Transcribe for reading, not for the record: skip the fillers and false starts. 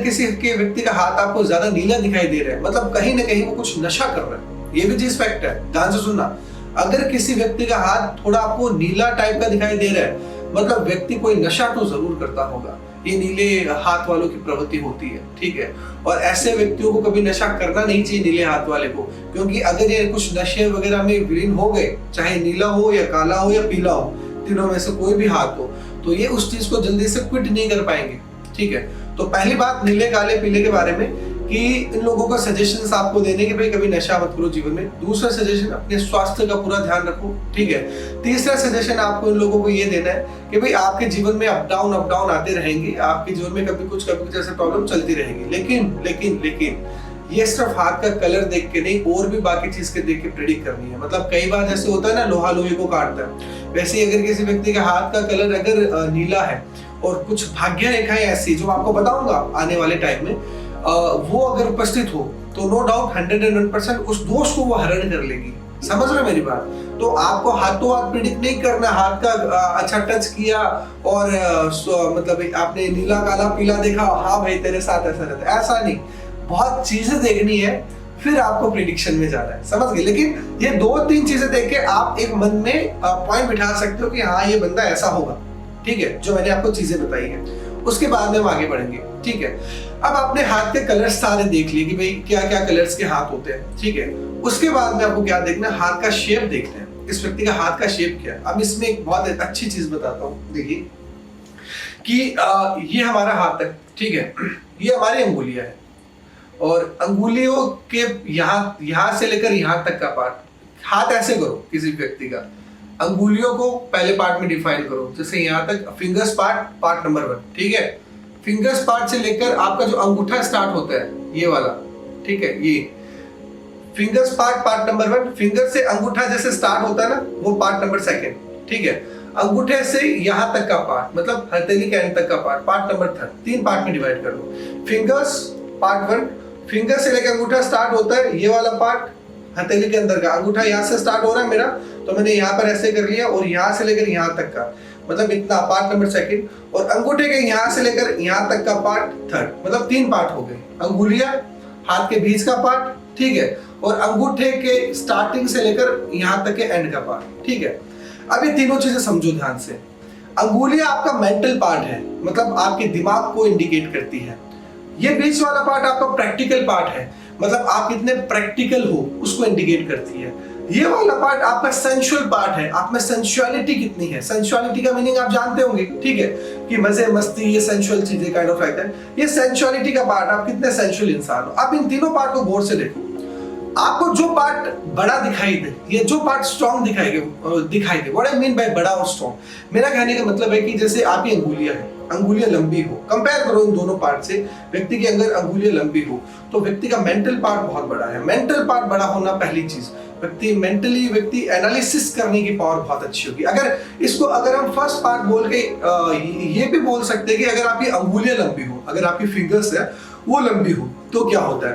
किसी के व्यक्ति का हाथ आपको ज्यादा नीला दिखाई दे रहा है, मतलब कहीं ना कहीं वो कुछ नशा कर रहा है। ये भी चीज फैक्ट है, ध्यान से सुनना। अगर किसी व्यक्ति का हाथ थोड़ा आपको नीला टाइप का दिखाई दे रहा है, मतलब व्यक्ति कोई नशा तो जरूर करता होगा। ये नीले हाथ वालों की प्रवृत्ति होती है, ठीक है। और ऐसे व्यक्तियों को कभी नशा करना नहीं चाहिए, नीले हाथ वाले को, क्योंकि अगर ये कुछ नशे वगैरह में विलीन हो गए, चाहे नीला हो या काला हो या पीला हो, तीनों में से कोई भी हाथ हो, तो ये उस चीज को जल्दी से क्विट नहीं कर पाएंगे, ठीक है। तो पहली बात नीले काले पीले के बारे में कि इन लोगों को सजेशंस आपको देने कि भाई कभी नशा मत करो जीवन में। दूसरा सजेशन, अपने स्वास्थ्य का पूरा ध्यान रखो, ठीक है। तीसरा सजेशन आपको इन लोगों को ये देना है कि भाई आपके जीवन में अप डाउन आते रहेंगे, आपके जीवन में कभी कुछ ऐसे प्रॉब्लम चलती रहेगी, लेकिन ये सिर्फ हाथ का कलर देख के नहीं, और भी बाकी चीज के देख के प्रेडिक्ट करनी है। मतलब कई बार जैसे होता है ना, लोहा लोहे को काटता है, वैसे ही अगर किसी व्यक्ति का हाथ का कलर अगर नीला है और कुछ भाग्य रेखाएं ऐसी जो आपको बताऊंगा आने वाले टाइम में, वो अगर उपस्थित हो तो नो डाउट 101% उस दोष को वो हरण कर लेगी। समझ रहे मेरी बात? तो आपको हाथों हाथ प्रिडिक्ट नहीं करना, हाथ का अच्छा टच किया और मतलब आपने नीला काला पीला देखा, हाँ भाई तेरे साथ ऐसा रहता है, ऐसा नहीं। बहुत चीजें देखनी है, फिर आपको प्रिडिक्शन में जाना है, समझ गए। लेकिन ये 2-3 चीजें देख के आप एक मन में पॉइंट बिठा सकते हो कि हाँ ये बंदा ऐसा होगा, ठीक है, जो मैंने आपको चीजें बताई हैं। उसके बाद में हम आगे बढ़ेंगे, ठीक है। अब आपने हाथ के कलर्स सारे देख लिए कि भाई क्या क्या कलर्स के हाथ होते हैं, ठीक है। उसके बाद में आपको क्या देखना है, हाथ का शेप देखना है, इस व्यक्ति का हाथ का शेप क्या है। अब इसमें एक बहुत अच्छी चीज बताता हूँ, देखिए कि ये हमारा हाथ है, ठीक है, ये हमारी अंगुलियां है, और अंगुलियों के यहाँ से लेकर यहाँ तक का पार्ट, हाथ ऐसे करो किसी व्यक्ति का, अंगुलियों को पहले पार्ट में डिफाइन करो, जैसे यहाँ तक फिंगर्स पार्ट नंबर 1, ठीक है। फिंगर्स पार्ट से लेकर आपका जो अंगूठा स्टार्ट होता है, ये वाला, ठीक है, ये फिंगर्स पार्ट नंबर 1, फिंगर से अंगूठा जैसे स्टार्ट होता है ना, वो पार्ट नंबर 2, ठीक है। अंगूठे से यहाँ तक का पार्ट, मतलब हथेली के एंड तक का पार्ट नंबर 3, 3 पार्ट में डिवाइड कर लो। फिंगर्स पार्ट 1, फिंगर से लेकर अंगूठा स्टार्ट होता है, ये वाला पार्ट हथेली के अंदर का, अंगूठा यहाँ से स्टार्ट हो रहा है मेरा, तो मैंने यहाँ पर ऐसे कर लिया, और यहाँ से लेकर यहाँ तक का, मतलब इतना पार्ट नंबर 2, और अंगूठे के यहाँ से लेकर यहाँ तक का पार्ट 3, मतलब 3 पार्ट हो गए। अंगुलियां, हाथ के बीच का पार्ट, ठीक है, और अंगूठे के स्टार्टिंग से लेकर यहाँ तक के एंड का पार्ट, ठीक है। अब ये तीनों चीजें समझो ध्यान से। अंगुलियां आपका मेंटल पार्ट है, मतलब आपके दिमाग को इंडिकेट करती है। ये बीच वाला पार्ट आपका प्रैक्टिकल पार्ट है, मतलब आप कितने प्रैक्टिकल हो उसको इंडिकेट करती है। ये वाला पार्ट आपका सेंसुअल पार्ट है, आप में सेंसुअलिटी कितनी है। सेंसुअलिटी का मीनिंग आप जानते होंगे, ठीक है, कि मजे मस्ती, ये सेंसुअल चीजें काइंड ऑफ लाइक दैट। ये सेंसुअलिटी का पार्ट, आप कितने सेंसुअल इंसान हो। आप इन तीनों पार्ट को गौर से देखो, आपको जो पार्ट बड़ा दिखाई दे, ये जो पार्ट स्ट्रॉन्ग दिखाई दे, व्हाट आई मीन बाय बड़ा और स्ट्रॉन्ग, मेरा कहने का मतलब है कि जैसे आपकी अंगुलियां है, अंगुलियां लंबी हो, कंपेयर करो इन दोनों पार्ट से, व्यक्ति के अंदर अंगुलियां लंबी हो, तो व्यक्ति का मेंटल पार्ट बहुत बड़ा है। मेंटल पार्ट बड़ा होना पहली चीज, व्यक्ति एनालिसिस करने की पावर बहुत अच्छी होगी। अगर हम फर्स्ट पार्ट बोल के ये भी बोल सकते हैं कि अगर आपकी अंगुलियां लंबी हो, अगर आपकी फिंगर्स है वो लंबी हो, तो क्या होता है।